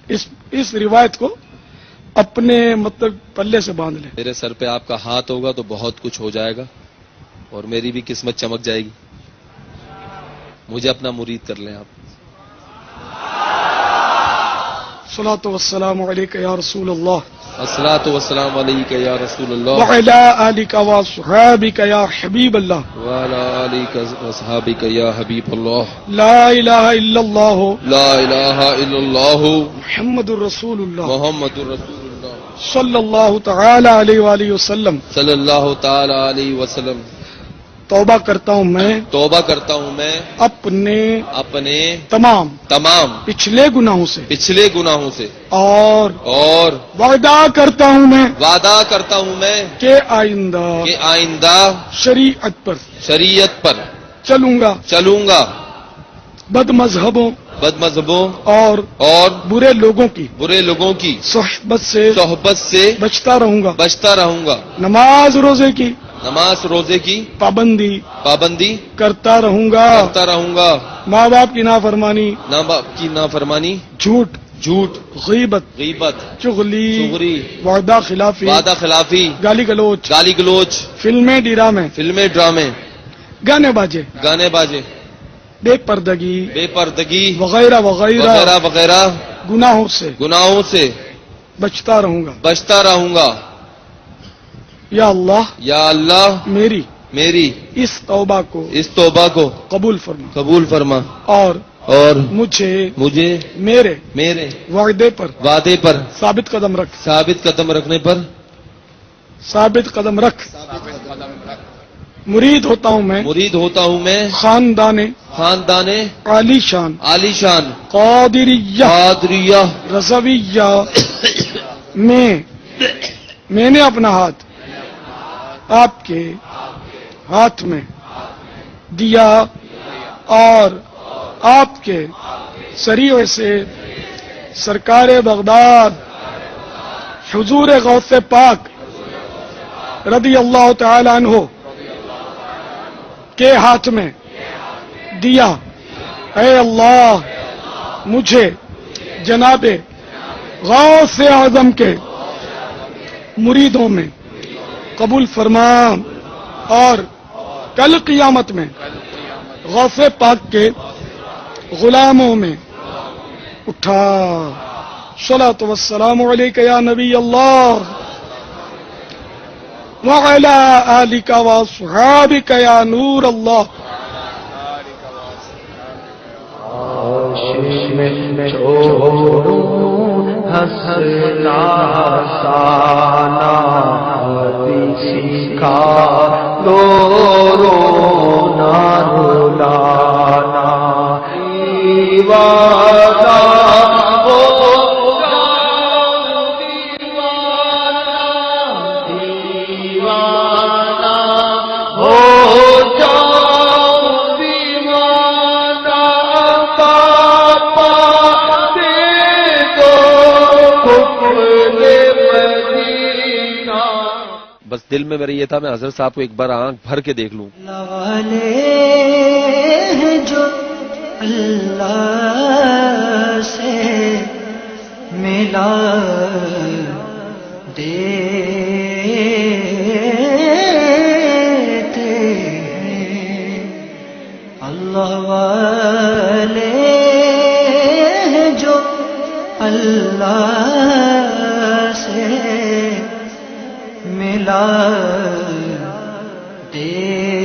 اس روایت کو اپنے مطلب پلے سے باندھ لیں. میرے سر پہ آپ کا ہاتھ ہوگا تو بہت کچھ ہو جائے گا اور میری بھی قسمت چمک جائے گی. مجھے اپنا مرید کر لیں آپ. الصلاۃ والسلام علیک یا رسول اللہ الصلاۃ والسلام علیک یا رسول اللہ وعلی آلک واصحابک یا حبیب اللہ وعلی آلک واصحابک یا حبیب اللہ. لا الہ الا اللہ لا الہ الا اللہ محمد الرسول اللہ محمد رسول اللہ صلی اللہ تعالی علیہ وآلہ وسلم. صلی اللہ تعالی علیہ وسلم. توبہ کرتا ہوں میں توبہ کرتا ہوں میں اپنے تمام پچھلے گناہوں سے اور وعدہ کرتا ہوں میں کہ آئندہ شریعت پر چلوں گا بد مذہبوں اور برے لوگوں کی صحبت سے بچتا رہوں گا. نماز روزے کی پابندی کرتا رہوں گا. ماں باپ کی نافرمانی جھوٹ غیبت چغلی وعدہ خلافی گالی گلوچ فلمیں ڈرامے گانے باجے بے پردگی وغیرہ گناہوں سے بچتا رہوں گا. یا اللہ میری اس توبہ کو قبول فرما اور مجھے میرے وعدے پر ثابت قدم رکھ. مرید ہوتا ہوں میں خاندان عالی شان قادریہ رضویہ میں نے اپنا ہاتھ آپ کے ہاتھ میں دیا اور آپ کے سریعے سے سرکار بغداد حضور غوث پاک رضی اللہ تعالی عنہ کے ہاتھ میں دیا. اے اللہ مجھے جناب غوث اعظم کے مریدوں میں قبول فرما اور کل قیامت میں غوث پاک کے غلاموں میں اٹھا. صلاۃ والسلام علیک یا نبی اللہ وعلی آلک واصحابک یا نور اللہ. ہنسنا سانا سیکھا رونا رلانا دیوانہ ہو بس دل میں میرے یہ تھا میں حضرت صاحب کو ایک بار آنکھ بھر کے دیکھ لوں. جو اللہ سے ملا دیتے اللہ والے جو اللہ سے ملا دیتے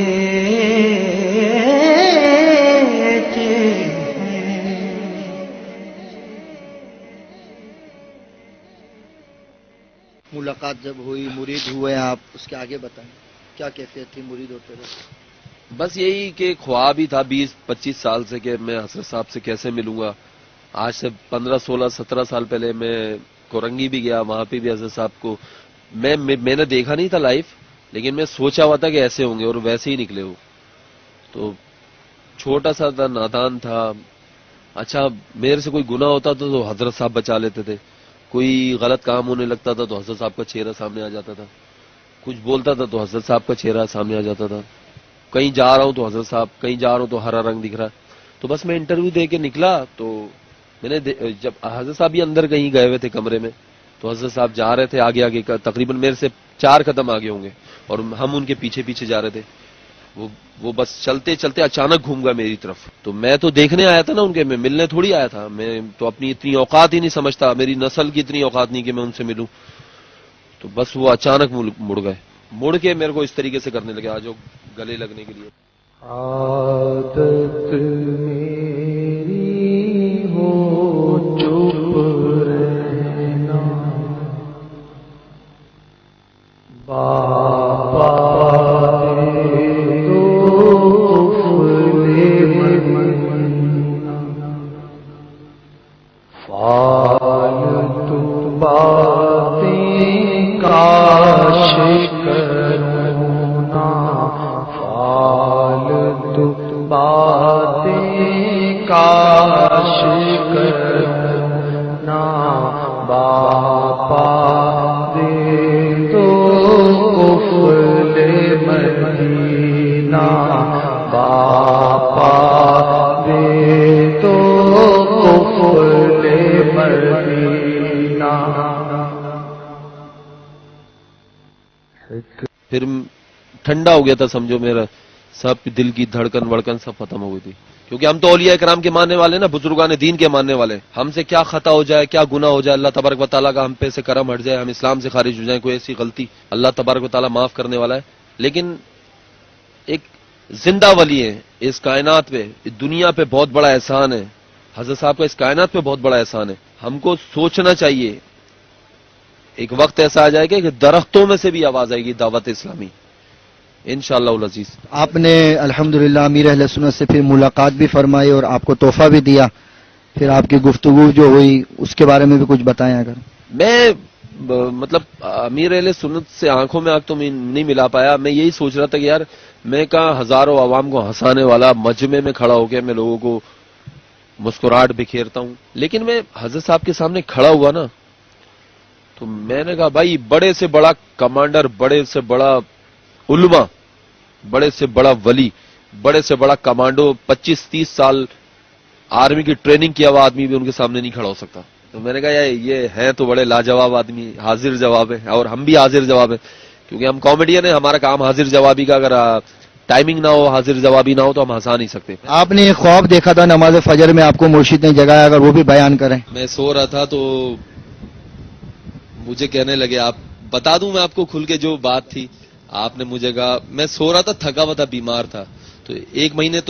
ملاقات جب ہوئی مرید ہوئے آپ اس کے آگے بتائیں کیا کیفیت تھی مرید ہوتے ہوئے؟ بس یہی کہ خواب ہی تھا 20-25 سال سے کہ میں حضرت صاحب سے کیسے ملوں گا. آج سے 15-16-17 سال پہلے میں کورنگی بھی گیا, وہاں پہ بھی حضرت صاحب کو میں نے دیکھا نہیں تھا لائف, لیکن میں سوچا ہوا تھا کہ ایسے ہوں گے اور ویسے ہی نکلے وہ. تو چھوٹا سا تھا, نادان تھا. اچھا میرے سے کوئی گناہ ہوتا تھا تو حضرت صاحب بچا لیتے تھے, کوئی غلط کام ہونے لگتا تھا تو حضرت صاحب کا چہرہ سامنے آ جاتا تھا, کچھ بولتا تھا تو حضرت صاحب کا چہرہ سامنے آ جاتا تھا, کہیں جا رہا ہوں تو حضرت صاحب, کہیں جا رہا ہوں تو ہرا رنگ دکھ رہا ہے. تو بس میں انٹرویو دے کے نکلا تو میں نے جب حضرت صاحب بھی اندر کہیں گئے ہوئے تھے کمرے میں تو حضرت صاحب جا رہے تھے آگے آگے تقریباً میرے سے 4 قدم آگے ہوں گے اور ہم ان کے پیچھے پیچھے جا رہے تھے. وہ بس چلتے چلتے اچانک گھوم گیا میری طرف. تو میں تو دیکھنے آیا تھا نا ان کے, میں ملنے تھوڑی آیا تھا. میں تو اپنی اتنی اوقات ہی نہیں سمجھتا, میری نسل کی اتنی اوقات نہیں کہ میں ان سے ملوں. تو بس وہ اچانک مڑ گئے, مڑ کے میرے کو اس طریقے سے کرنے لگے آج گلے لگنے کے لیے. عادت میری ہو چپ رہنا بابا فالتو باتیں کاش کروں نا, فالتو باتیں کاش کروں نا, باپا دے تو قفل مدینہ, باپا دے تو قفل مدینہ. پھر ٹھنڈا ہو گیا تھا سمجھو, میرا سب دل کی دھڑکن وڑکن سب ختم ہو گئی تھی. کیونکہ ہم تو اولیاء کرام کے ماننے والے نا, بزرگان دین کے ماننے والے. ہم سے کیا خطا ہو جائے, کیا گناہ ہو جائے, اللہ تبارک و تعالیٰ کا ہم پہ سے کرم ہٹ جائے, ہم اسلام سے خارج ہو جائیں, کوئی ایسی غلطی, اللہ تبارک و تعالیٰ معاف کرنے والا ہے. لیکن ایک زندہ ولی ہے اس کائنات پہ, اس دنیا پہ بہت بڑا احسان ہے. حضرت صاحب کا اس کائنات پہ بہت بڑا احسان ہے. ہم کو سوچنا چاہیے, ایک وقت ایسا آ جائے گا کہ درختوں میں سے بھی آواز آئے گی دعوت اسلامی انشاءاللہ العزیز. آپ نے الحمدللہ امیر اہل سنت سے پھر ملاقات بھی فرمائی اور آپ کو تحفہ بھی دیا. پھر آپ کی گفتگو جو ہوئی اس کے بارے میں بھی کچھ بتائیں اگر. میں مطلب امیر اہل سنت سے آنکھوں میں آنکھ تو نہیں ملا پایا. میں یہی سوچ رہا تھا کہ یار میں کہاں ہزاروں عوام کو ہنسانے والا مجمع میں کھڑا ہو کے میں لوگوں کو مسکراہٹ بکھیرتا ہوں, لیکن میں حضرت صاحب کے سامنے کھڑا ہوا نا تو میں نے کہا بھائی بڑے سے بڑا کمانڈر, بڑے سے بڑا علماء, بڑے سے بڑا ولی, بڑے سے بڑا کمانڈو, 25-30 سال آرمی کی ٹریننگ کیا ہوا آدمی بھی ان کے سامنے نہیں کھڑا ہو سکتا. تو میں نے کہا یار یہ ہے تو بڑے لاجواب آدمی, حاضر جواب ہے, اور ہم بھی حاضر جواب ہے کیونکہ ہم کامیڈین ہیں. ہمارا کام حاضر جوابی کا, اگر ٹائمنگ نہ ہو, حاضر جوابی نہ ہو تو ہم ہنسا نہیں سکتے. آپ نے ایک خواب دیکھا تھا نماز فجر میں, آپ کو مرشد نے جگایا, اگر وہ بھی بیان کریں. میں سو رہا تھا تو مجھے کہنے لگے, آپ بتا دوں میں آپ کو کھل کے جو بات تھی. آپ نے مجھے کہا, میں سو رہا تھا, تھکا ہوا تھا, بیمار تھا, تو 1 مہینے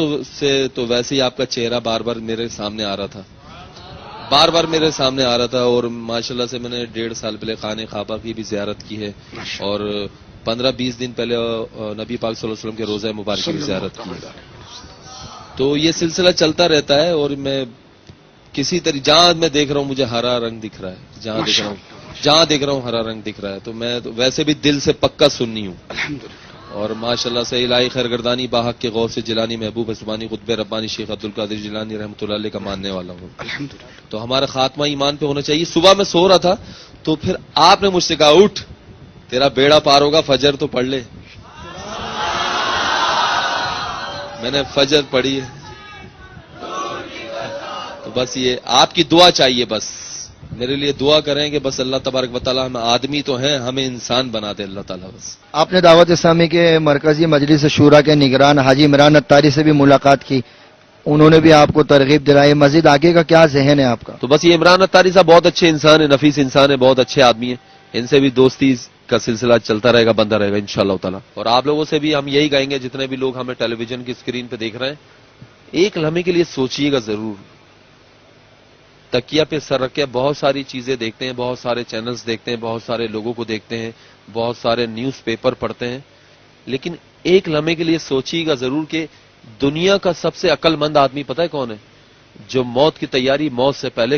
تو ویسے ہی آپ کا چہرہ بار بار میرے سامنے آ رہا تھا, بار بار میرے سامنے آ رہا تھا. اور ماشاءاللہ سے میں نے 1.5 سال پہلے خانہ کعبہ کی بھی زیارت کی ہے, اور 15-20 دن پہلے نبی پاک صلی اللہ علیہ وسلم کے روضہ مبارک کی زیارت کی ہے. تو یہ سلسلہ چلتا رہتا ہے, اور میں کسی طرح جہاں میں دیکھ رہا ہوں مجھے ہرا رنگ دکھ رہا ہے, جہاں دیکھ رہا ہوں ہرا رنگ دکھ رہا ہے. تو میں ویسے بھی دل سے پکا سنی ہوں, اور ماشاءاللہ سے الہی خیرگردانی باحق کے غوث جیلانی محبوب زبانی قطب ربانی شیخ عبد القادر جیلانی رحمۃ اللہ علیہ کا ماننے والا ہوں. تو ہمارا خاتمہ ایمان پہ ہونا چاہیے. صبح میں سو رہا تھا تو پھر آپ نے مجھ سے کہا, اٹھ تیرا بیڑا پار ہوگا, فجر تو پڑھ لے. میں نے فجر پڑھی ہے. تو بس یہ آپ کی دعا چاہیے, بس میرے لیے دعا کریں کہ بس اللہ تبارک و تعالیٰ, ہم آدمی تو ہیں, ہمیں انسان بنا دے اللہ تعالیٰ بس. آپ نے دعوت اسلامی کے مرکزی مجلس شورا کے نگران حاجی عمران اتاری سے بھی ملاقات کی, انہوں نے بھی آپ کو ترغیب دلائی. مزید آگے کا کیا ذہن ہے آپ کا؟ تو بس یہ عمران اتاری صاحب بہت اچھے انسان ہیں, نفیس انسان ہے, بہت اچھے آدمی ہیں. ان سے بھی دوستی کا سلسلہ چلتا رہے گا, بندہ رہے گا انشاءاللہ تعالیٰ. اور آپ لوگوں سے بھی ہم یہی کہیں گے, جتنے بھی لوگ ہمیں ٹیلی ویژن کی اسکرین پہ دیکھ رہے ہیں, ایک لمحے کے لیے سوچیے گا ضرور, تکیہ پہ سر رکھ کے بہت ساری چیزیں دیکھتے ہیں, بہت سارے چینلز دیکھتے ہیں, بہت سارے لوگوں کو دیکھتے ہیں, بہت سارے نیوز پیپر پڑھتے ہیں, لیکن ایک لمحے کے لیے سوچیے گا ضرور کہ دنیا کا سب سے عقل مند آدمی پتہ ہے کون ہے؟ جو موت کی تیاری موت سے پہلے